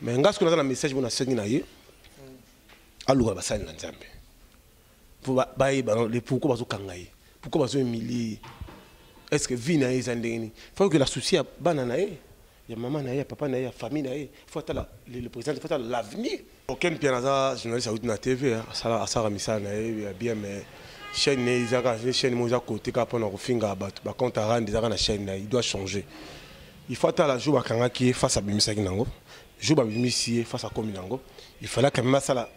mais ngas ko na message bona sengi na ye aluka basali na nzambe pour ba les pourquoi bazo kangaye pourquoi bazo humilier est-ce que vie na ezandeni faut que la souci ya bana na ye ya maman na ye papa na ye ya famille na ye faut attendre le président faut attendre l'avenir aucun pianaza journaliste à na TV ça ça misala na ye bien mais chaîne ezaka chaîne moza côté ka pona kofinga bato ba compte rendre ezaka na chaîne na il doit changer il faut attendre la jour bakanga qui face à bimisaki nango jour ba bimisi face à commune nango il fallait quand même ça la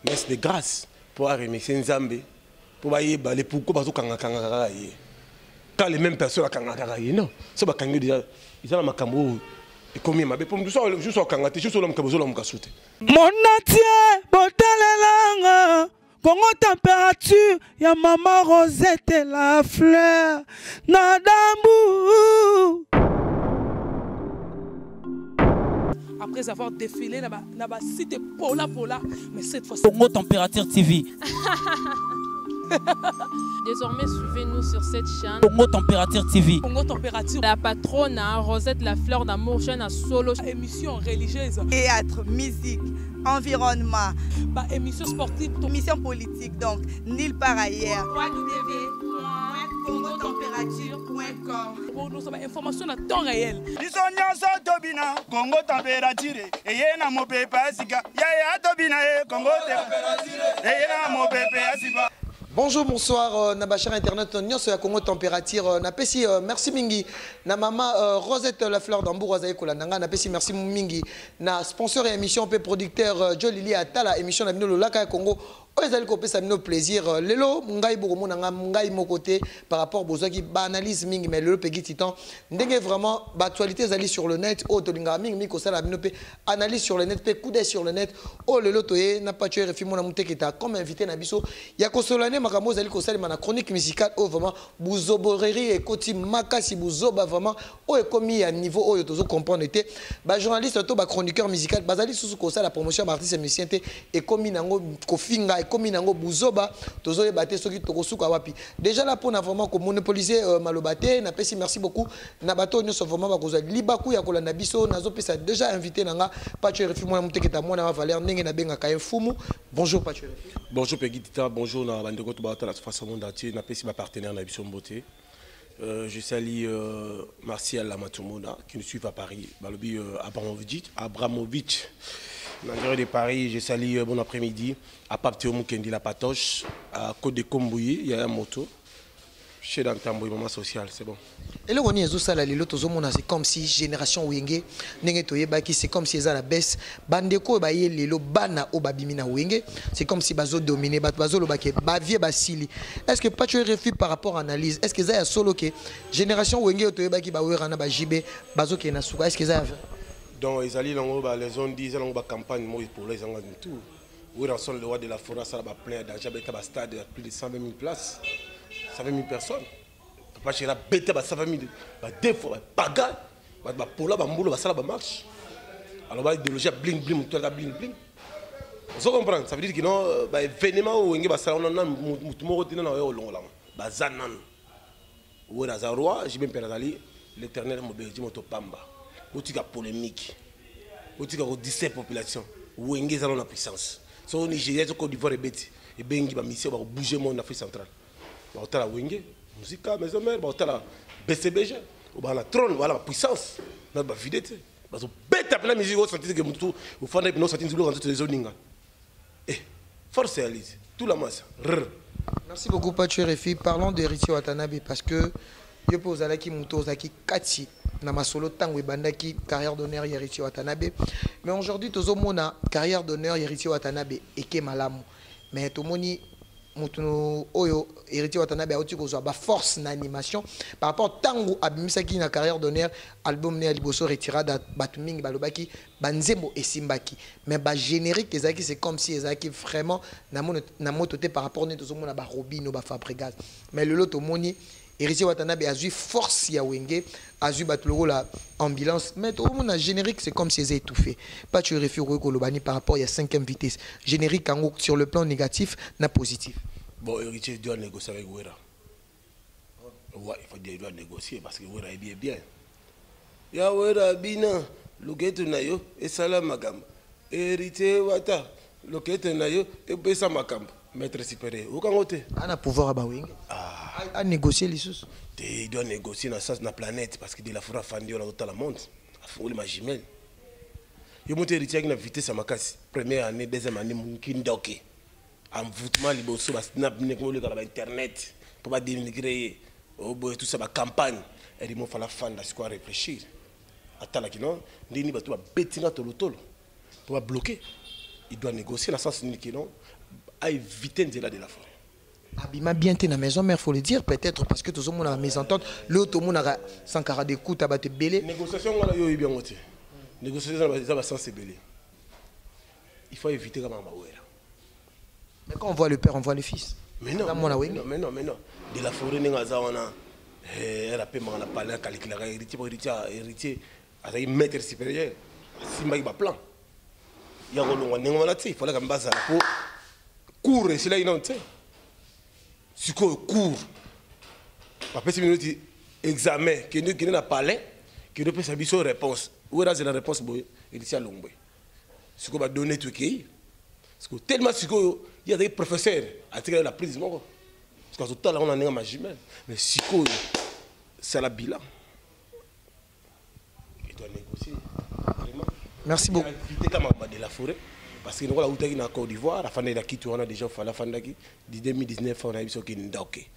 messe de grâce pour remercier Nzambe pour ba yeba les pourquoi bazo kanga kanga ye quand les mêmes personnes kanga kanga ye non ça ba kanga déjà ils ont makambo et combien ma pour nous ça juste kanga te juste l'homme ka bozo l'homme ka soute mon entier botalelanga Congo température ya maman Rosette la fleur Nadambu. Après avoir défilé na ba site Pola Pola, mais cette fois Congo Température TV. Désormais, suivez-nous sur cette chaîne. Congo Température TV. Congo Température. La patronne Rosette la fleur d'amour, chaîne à solo. Émission religieuse. Théâtre, musique, environnement. Bah, émission sportive. Émission politique, donc nulle part ailleurs. www.congotempérature.com. Pour nous avoir information à temps réel. Congo Température. Et yena mo pepe asika. Ya tobina Congo Température. Et yena mo pepe asika. Bonjour, bonsoir, Nabachar Internet, Nyos Congo Température, Napesi, merci Mingi, na maman Rosette la fleur d'Ambour, Rosaï Kolananga, Napesi, merci Mingi, na sponsor et émission, producteur Joe Lili Atala, émission Nabino Lolaka Congo. Ezali ko pesa mino plaisir lelo ngai bokomo nanga ngai mo côté par rapport aux qui analyse mingi mais lelo pegi titan ndenge vraiment ba actualité ezali sur le net o tolinga mingi miko sala mino pe analyse sur le net pe coup d'œil sur le net o lelo toye na pas tuer refi mona muteketa comme invité na biso ya ko solane makambo ezali ko sala na chronique musicale o vraiment buzoboreri et koti makasi buzoba vraiment o e komi à niveau o tozo comprendre té ba journaliste to ba chroniqueur musical bazali sous ko sala promotion ba artiste musicien té et komi nango ko finga comme nango buzoba tozoye baté soki tokosuka wapi déjà là pour vraiment ko monopoliser malobaté na pesi merci beaucoup na bato nyo vraiment ba kozwa libaku ya kolanda biso nazo pesa déjà invité nanga Pacho Refi moi muteketa moi na Valère ndenge na benga ka fumu bonjour Pacho Refi bonjour Pegitita bonjour na bandeko to bata la face monde entier na pesi ba partenaire na biso mboté je salue Martial Lamatumona qui nous suit à Paris balobi Abramovich Nangere de Paris, je salue bon après-midi à Papteo Mukendi la Patoche, à Côte de Kombouyi, il y a un moto. Chez Dantambo, moment social, c'est bon. Et là, on est c'est comme si génération Wenge, c'est comme si ils ont la baisse. Bandeko, lelo bana o babimina Wenge, c'est comme si bazo dominé, bazo lobake, bavie basili. Est-ce que pas tu refus par rapport à l'analyse? Est-ce que ça a solo que génération Wenge, toyebaki ba werana ba jibe, bazo ke na suka? Est-ce que ça a donc les alliés les ont dit ils ont une campagne pour les gens tout. Où ils sont le roi de la forêt, ça va plein d'argent, un stade à plus de 120 000 places, 120 000 personnes. Papa chez la bête, 120 000, deux fois, bagarre, pour là, bamboulot, ça va marche. Alors bah idéologie bling bling, tout la bling bling. Vous comprenez? Ça veut dire que non, événement où on va ça, on a mutumo tenu na au long là, bazanan. Où est le roi? J'ai bien perdu l'Éternel m'a béni, mon topamba. Où tu as polémique, où tu as 17 populations, où est la puissance. Si au Nigeria, au Côte d'Ivoire, et bien qui va mission va bouger mon Afrique centrale. On a la Wenge, musique, maison mère, on a la BCBG, on a la trône, voilà la puissance, on a la vidéo. Parce que bête après la musique, on sentit que tout, au fond de nos sentis nous dans toutes les zones. Et force réalise, tout la masse. Merci beaucoup Pacho Refi. Parlons d'Héritier Watanabe parce que je pose à la qui monte qui Kati. Na masolo tango ebandaki carrière d'honneur Héritier Watanabe mais aujourd'hui tozo mona carrière d'honneur Héritier Watanabe eke malamu mais tomoni mutuno oyo Héritier Watanabe auti kozwa ba force na animation par rapport tango abimisaki na carrière d'honneur album ne liboso retirada batumingi balobaki banzembo esimbaki mais ba générique ezaki c'est comme si ezaki vraiment na mototé par rapport ne tozo mona ba Robino ba Fabregas mais le lot tomoni Héritier Watanabe a eu force ya Wenge, a eu batuloro la ambulance, mais tout le monde a générique, c'est comme si ils étaient étouffés. Pas tu réfères au Kolobani par rapport à la 5e vitesse. Générique sur le plan négatif, n'a positif. Bon, Héritier doit négocier avec Wera. Ouais, il faut dire qu'il doit négocier parce que Wera est bien. Ya Wera bina, loketo na yo esala makambo héritier wata loketo na yo epesa makambo maître supérieur okango te ana pouvoir ba wenge a négocier les sous il doit négocier dans sens na planète parce que de la fora fandi on a tout le monde afungoli ma jumelle yo monte héritier na vitesse à makasi première année deuxième année munkindoke envoûtement liboso ba snap ne ko le kala internet pour pas dénigrer tout ça ba campagne et il faut la fin de quoi réfléchir attends là qui non ndini ba to ba betinga tolotolo to ba bloquer il doit négocier dans sens ni qui non à éviter de la forêt. Abima bien t'es dans la maison mère faut le dire peut-être parce que tout le monde a mésentente l'autre monde a sans cara de coups tabaté belé négociation wala yo bien moté négociation ça va sans belé il faut éviter comme mawera mais quand on voit le père on voit le fils mais non mais non de la forêt ninga za wana RAP m'a parlé calculer héritier à maître supérieur simba ba plan ya golongwa ninga wana il faut la kambaza pour cours c'est là il non tu c'est quoi cours après 6 minutes examen qui ne n'a pas l'air qui ne peut sa biso réponse où est la réponse boy il tient long boy ce qu'on va donner tout qui parce que tellement ce qu'il y a des professeurs à tirer la prise mon parce que tout à l'heure on a un ma jumelle mais ce c'est la bilan il doit négocier vraiment merci beaucoup de la forêt parce que nous avons eu en Côte d'Ivoire, la fin de la qui on a déjà fait la fin de 2019 on a eu ce qui est ok.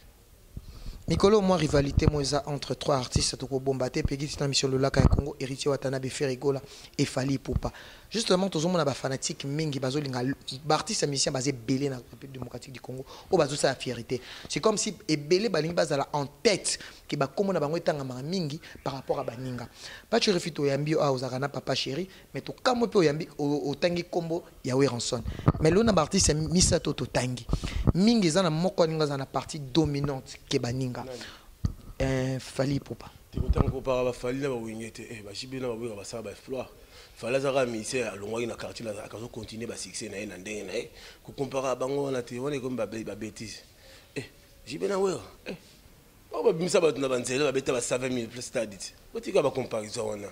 Mikolo moi rivalité moi entre trois artistes to ko bombaté pegi c'est mission le lac Congo héritier Watanabe Ferrigola et Fally Ipupa. Justement tous on a ba fanatique mingi bazo linga artiste musicien basé belé na République démocratique du Congo o bazo sa fierté. C'est comme si et belé balingi bazala en tête ki ba komo na bango etanga mingi par rapport à baninga. Pas tu refito yambi a ozakana papa chéri mais to kamo pe yambi o tangi kombo ya Weranson. Mais l'on a artiste misato to tangi. Mingi zana moko ninga zana partie dominante ke baninga. Fally Ipupa. Tu peux comparer à Fally na ba wingete ba shibina ba buka ba sa ba exploit. Fally zaka mise alongwa na quartier la akazo continuer ba succès na ina ndenge na ko comparer bango na te wona comme ba bêtise. Jibena wewe. On va bimisa ba na banzela ba beta ba 70000 plus stade. Otika ba comparaison wana.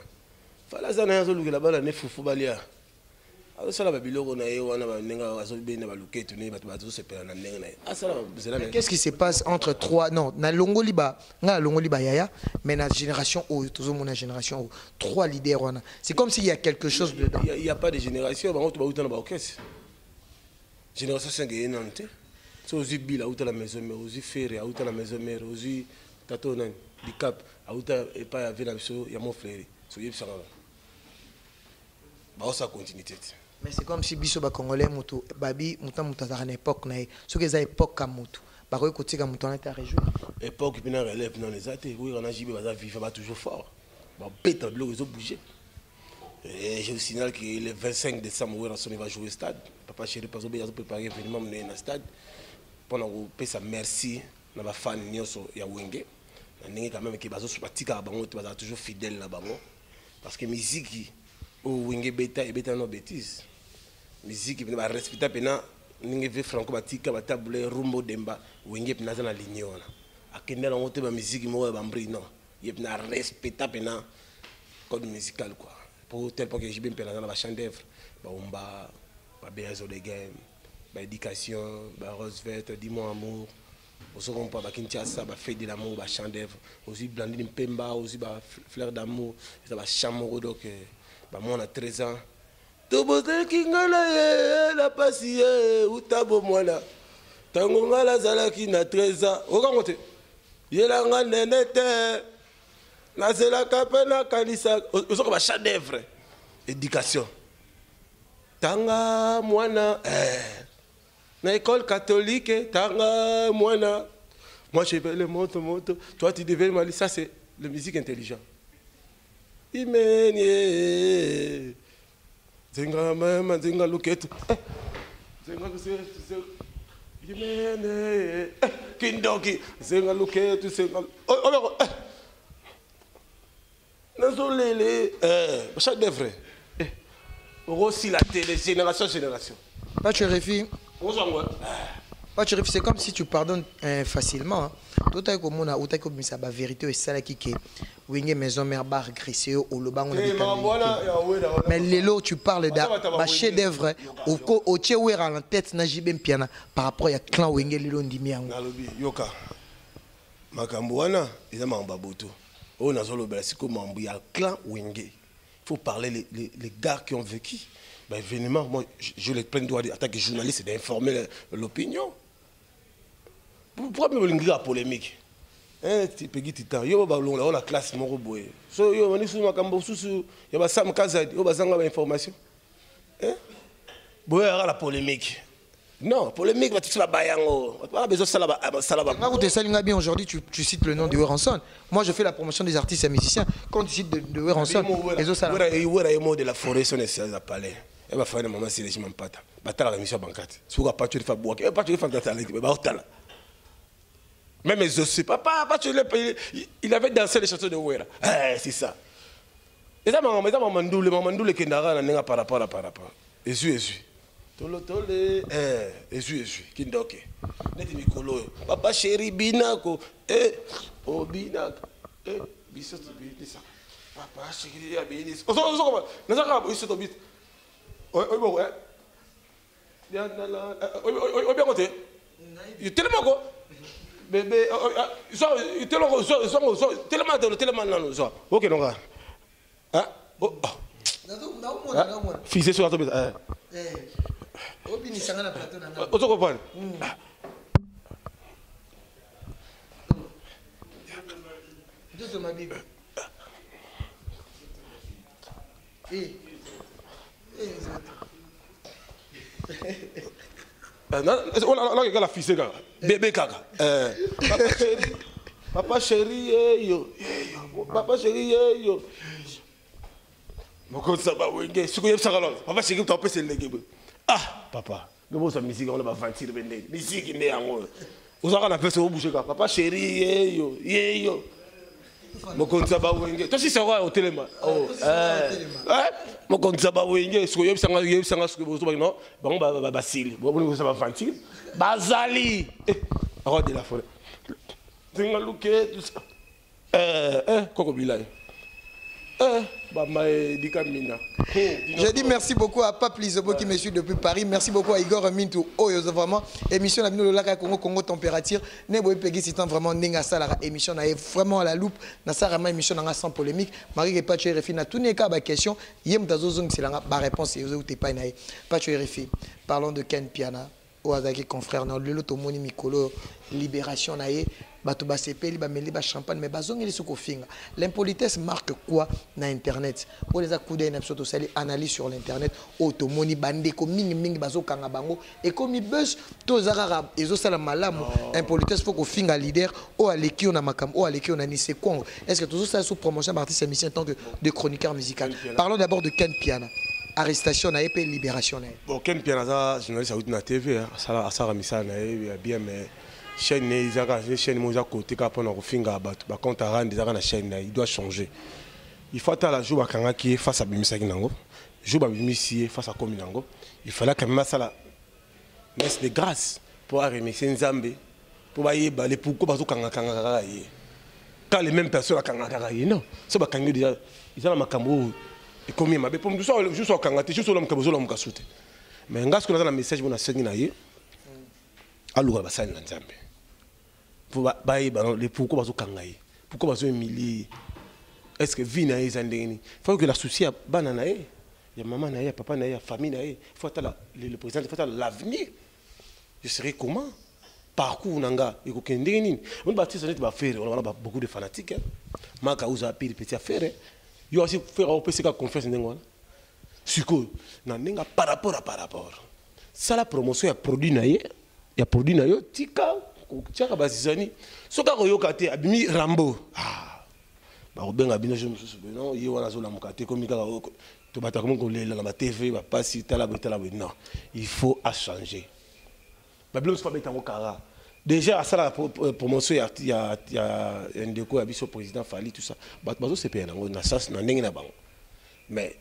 Fally zana yazo lukela bala ne fufu balia. Qu'est-ce qui se passe entre trois non na longoliba yaya mais na génération où toujours mon génération où trois leaders wana c'est comme s'il y a quelque chose dedans il y a pas de génération bango to ba utana ba orchestre génération 5 et nanté so ozi bila uta la maison mais ozi faire uta la maison mère ozi tato nan di cap uta et pas avec la biso ya mon frère so yebisa ba ça continuité. Mais c'est comme si biso ba congolais mutu babi muta à l'époque na ce que ça époque comme mutu ba ko kotika mutu na ta région époque pina relève dans les athées oui on a jibé ba vivre ba toujours fort ba bête bleu ils ont bougé et je vous signale que le 25 décembre Weranson va jouer au stade papa chéri parce que ils préparé événement mener na stade pendant qu'on paie sa merci na ba fan nyoso ya wenge na ningi quand même que bazo supatika bango ba toujours fidèle na bango parce que musique au wenge beta et beta no bêtise musique va respecter pena ninge ve franco batika batable rumbo demba wenge pena za na ligne wana akendela ngote ba musique mo ba mbri non yep na respecter pena code musical quoi pour tel point que j'ai bien pena na ba chant d'œuvre ba umba ba beazo de game ba éducation ba rose verte dis-moi amour aussi on pas ba Kinshasa ba fête de l'amour ba chant d'œuvre aussi Blandine Mpemba aussi ba fleur d'amour ça ba chamoro donc ba moi on a 13 ans. Tobote kingala la pasi utabo mwana tango ngala zalaki na 13 ans okangote yelanga nenete na zela kapena kanisa osoko ba chef d'œuvre éducation tanga mwana na école catholique tanga mwana moi je vais le moto toi tu devais me ça c'est la musique intelligente imenie zenga mama zenga luketu zenga kusese imene kindoki zenga luketu zenga oh nazolele chaque d'œuvre aussi la télé génération pas tu refi c'est comme si tu pardonnes facilement. Tout à coup, ça la vérité et ça qui est Wenge maison mère bar agressé au lobango. Mais l'élo tu parles d'un chef d'œuvre au tchéouer à la tête n'a jamais piana par rapport à clan Wenge l'élo ndimiango. Yoka. Makamboana, ils ont mambaboto. On a zolo bela siko mambu ya clan Wenge. Il faut parler les gars qui ont vécu. Ben évidemment, moi je les plein droit en tant que journaliste d'informer l'opinion. Pourquoi me l'ingri la polémique? Hein, tu peux dire titan. Yo ba on la classe moro boye. So yo on est sur makambo susu, yo ba sam kazadi, yo ba zanga ba information. Hein? Boye la polémique. Non, polémique va tout la bayango. Pas besoin de salaba. Quand tu es bien aujourd'hui, tu cites le nom de Weranson. Moi, je fais la promotion des artistes et musiciens. Quand tu cites de Weranson, les autres salaba. Il y a de la forêt, son essai à palais. Elle va faire un moment si les gens pas. Bata la mission bancate. Si vous pas tu fais boire, pas tu fais fantastique, mais ba otala. Même les aussi, papa, il avait dansé les chansons de Wera. C'est ça. Et ça maman Mandoule qui n'a rien par rapport. Et suis. Tolo, Kindoke. Neti mikolo. Papa chéri binako. Oh binako. Bisoto binisa. Papa chéri ya binis. Comment? Nazaka bisoto bit. Bien côté. Il tellement quoi. Bébé, tellement non. OK non gars. Ah. Oh. Fils sur la table. Auto comprendre. On a la fille gars. Bébé caca. Papa chéri yo. Papa chéri yo. Mon ça va Wenge. Ce que je sais papa chéri tu as passé le gars. Ah, papa, nous avons musique, on va fantir le bende. Musique qui est en haut. Vous avez appelé ça au boucher, papa chéri, yo. Mon compte ça va Wenge. Toi, si c'est vrai au téléma. Oh, mon compte ça va Wenge. Ce que je sais, ce que vous avez non, bon, Basile. Bon, ça va fantir. Bazali. Arrête de la forêt. Tingalouke, tout ça. Coco Bilay. Je dis merci beaucoup à Pape Lizobo qui me suit depuis Paris. Merci beaucoup à Igor Mintou. Oh, vraiment, émission la Laka Congo Température. Nebo Peggy, c'est vraiment Nenga Salara. Émission vraiment à la loupe. Nasarama émission sans polémique. Marie et Pacho RFI n'a tout n'est qu'à ma question. Yem Tazozong, c'est la réponse. Et vous pas naï. Pacho RFI. Parlons de Ken Piana. Oazaki confrère. Non, le Tomoni Mikolo. Libération naïe. Bato basepe ba meli ba champagne mais bazongi les sokofinga. L'impolitesse marque quoi na internet? O les akude na psoto sali analyse sur l'internet automoni bande ko mingi bazo kanga bango et comme buzz to zarara ezo sala malamu impolitesse faut ko finga leader o aleki on na makam o aleki on a ni c'est quoi? Est-ce que tout ça sous promotion d'artiste émission en tant que de chroniqueur musical? Parlons d'abord de Ken Piana. Arrestation na et libération na. Bon Ken Piana ça journaliste na TV ça ça misa na bien mais chaîne côté compte à rendre la chaîne il doit changer. Il faut attendre la jour qui est face à Bimisaki Nango, jour Bimisi face à Kominango. Il fallait quand même ça la messe de grâce pour remercier Nzambe pour les pourquoi kanga quand les mêmes personnes à kanga non ça va kanga déjà ils ont makambo et combien ma pour nous soit juste au kanga juste l'homme que besoin l'homme kasute mais ngas que dans message on a sengi na ye aluka basani na Nzambe pour les pourquoi pourquoi humilier est-ce que vie na ezandeni faut que la souci à banana il y a maman na ya papa na ya famille na il faut attendre le président il faut attendre l'avenir je serai comment parcours nanga et que ndeni on bâtisse on faire on a beaucoup de fanatiques maka uza pire petit affaire yo aussi faire au PC ka confiance ndengona siko na nenga par rapport ça la promotion ya produit na yo tika tiaka basizani soka koyoka te abimi Rambo ba obenga bino je mususu non ye wana zo la mukate comme kaka to bata comme kolela na ba TV ba pasi tala non il faut à changer ba bino so pas betango kara déjà à ça la promotion il y a un déco à biso président Fali tout ça ba bazo CPN na sens na ndenge na bango mais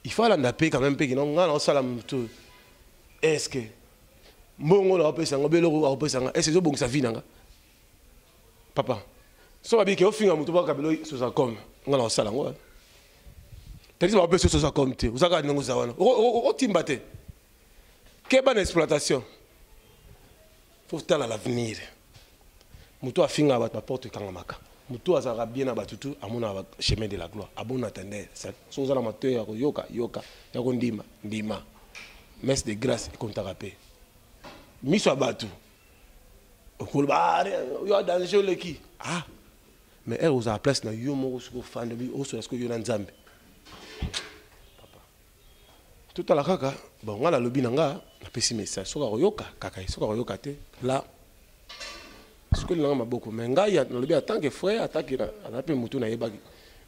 il faut la ndaper quand même pe non ngana ça la muto est-ce que Mbongo la opesa nga beloko opesa nga. Est-ce que bon ça vie nanga? Papa. So ba bi ke ofinga mutu ba kabelo soza comme. Nga la sala ngo. Tadi ba opesa soza comme te. Uzaka ndongo za wana. O timbate. Ke ban exploitation. Faut tala l'avenir. Mutu afinga ba porte kangamaka. Mutu azaka bien na batutu amona chemin de la gloire. Abon attendre. So za la mateur ya yoka ya ko ndima. Messe de grâce et compte-rappel. Miso abatu. Yo a danger le qui. Ah. Mais elle vous a place na yo mo ko fan de lui o so est-ce que yo na nzambe. Papa. Tout à la kaka, bon ngala lobi nanga na pesi message soka yoka kaka soka yoka te là. Ce que nanga maboko mais nga ya lobi en tant que frère attaque na pe mutu na yebaki.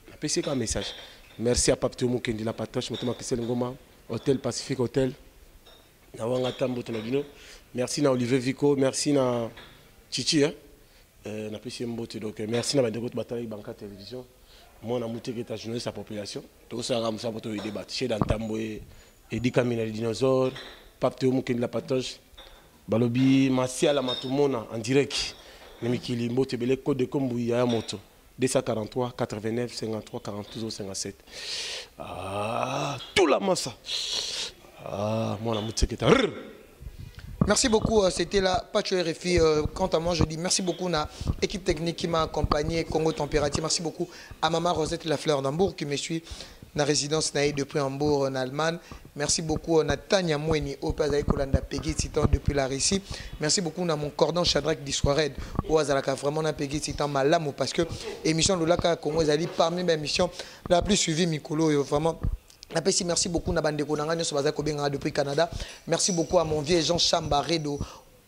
Na pesi ka message. Merci à Pape Théo Mukendi la patoche motuma Kisel Ngoma, Hôtel Pacifique Hôtel. Merci à Olivier Vico, merci à Chichi, donc merci à Madame Bataille Banca Télévision. Moi, on a monté que journaliste sa population. Tout ça, on a monté débat. Chez Dantamboé, Edi Kamina les dinosaures, Pape Théo Mukendi la patoche, Balobi, Martial Amatumona en direct. Nemikili Mbote Bele Code de Kombouya Moto. 243 89 53 42 57. Ah, tout la massa. Ah, moi la moutique est Merci beaucoup, c'était la Patch RFI. Quant à moi, je dis merci beaucoup à l'équipe technique qui m'a accompagné, Congo Température. Merci beaucoup à Maman Rosette La Fleur d'Hambourg qui me suit dans la résidence Naï depuis Hambourg en Allemagne. Merci beaucoup à Tania Moueni au Pazaï Kolanda Peggy Titan depuis la Russie. Merci beaucoup à mon cordon Shadrach d'Iswared au Azalaka. Vraiment, à Peggy Titan Malamou parce que l'émission Lulaka Congo est parmi mes émissions la plus suivie, Mikolo. Vraiment. Merci beaucoup à Bandeko depuis Canada. Merci beaucoup à mon vieux Jean Chamba Redo,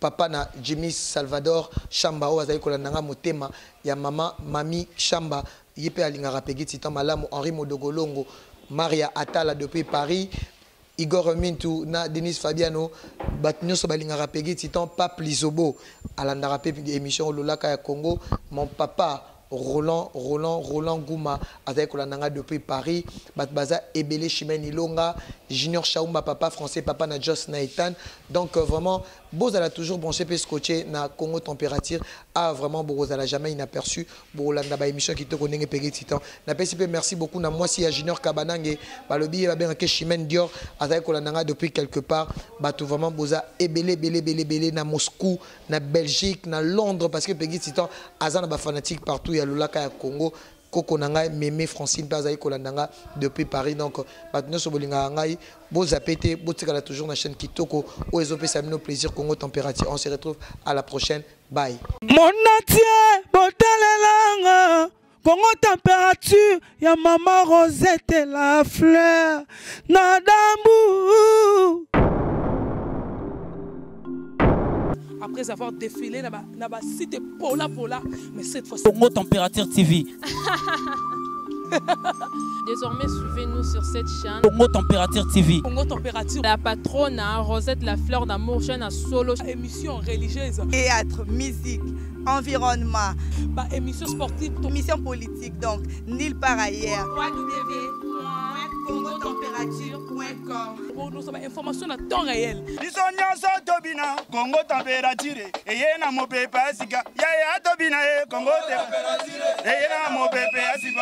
papa na Jimmy Salvador Chamba Oazai Kolananga Motema, ya maman Mami Chamba, Yepe Alingara Peggy Titan Malamu, Henri Modogolongo, Maria Atala depuis Paris, Igor Mintu, na Denis Fabiano, Batnyo Sobalingara Peggy Titan, Pape Lizobo, Alandara Peggy émission Lolaka ya Congo, mon papa. Roland Gouma avec Kolananga depuis Paris, Batbaza Ebele Chimène Ilonga, Junior Chaouma papa français papa na Jos Naïtan. Donc vraiment Bozala toujours branché pe scotché na Congo Température a vraiment Bozala jamais inaperçu Bolanda ba émission qui te connaît pegé titan. Na PCP merci beaucoup na moi si à Junior Kabanange balobi ba bien que Chimène Dior avec Kolananga depuis quelque part batou vraiment Boza Ebele na Moscou, na Belgique, na Londres parce que pegé titan azana ba fanatique partout ya Lolaka ya Congo. Koko nanga Mémé Francine Pazaï Kolandanga depuis Paris. Donc maintenant sur Bolinga ngai beau zapete beau tikala toujours na chaîne Kitoko au ezopé samino plaisir Congo Température. On se retrouve à la prochaine. Bye. Mon natie botalelanga Congo Température ya maman Rosette La Fleur Nadambu. Après avoir défilé dans la cité Pola, mais cette fois Congo Température TV. Désormais, suivez-nous sur cette chaîne. Congo Température TV. Congo Température. La patronne Rosette La Fleur d'Amour, chaîne à solo. Émission religieuse. Théâtre, musique, environnement. Émission sportive. Émission politique, donc nulle part ailleurs. www.congotempérature.com. Pour nous avons information à temps réel. Bisonyanso tobina Congo Température. Eye na mopepe asika. Ya tobina Congo Température. Eye na mopepe asika.